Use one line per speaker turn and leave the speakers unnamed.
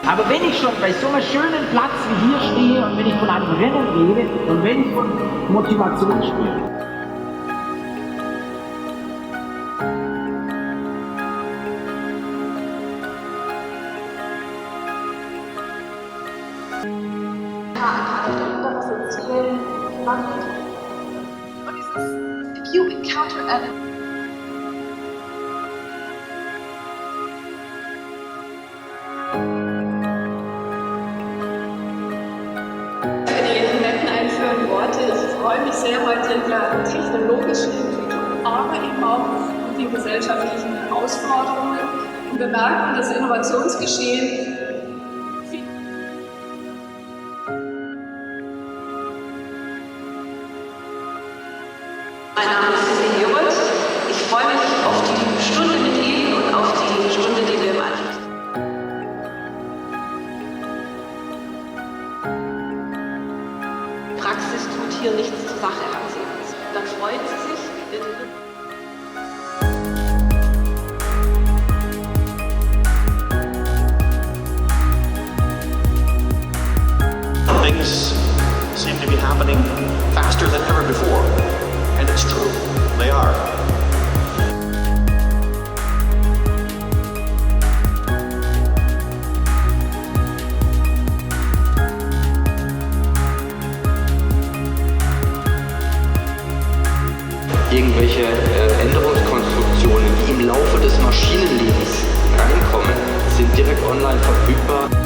Aber wenn ich schon bei so einem schönen Platz wie hier stehe und wenn ich von einem Rennen rede und wenn ich von Motivation spreche,
Und dieses, if you encounter an
netten einführenden Worte. Ich freue mich sehr heute in der technologischen Entwicklung, aber eben auch mit den gesellschaftlichen Herausforderungen und bemerken, das Innovationsgeschehen
Mein Name ist Sissi Herold. Ich freue mich auf die Stunde mit Ihnen und auf die Stunde, die wir im Anschluss. Praxis tut hier nichts zur Sache, haben Sie gesagt. Dann freuen Sie sich.
Things seem to be happening faster than ever before. And it's true, they are.
Irgendwelche Änderungskonstruktionen, die im Laufe des Maschinenlebens reinkommen, sind direkt online verfügbar.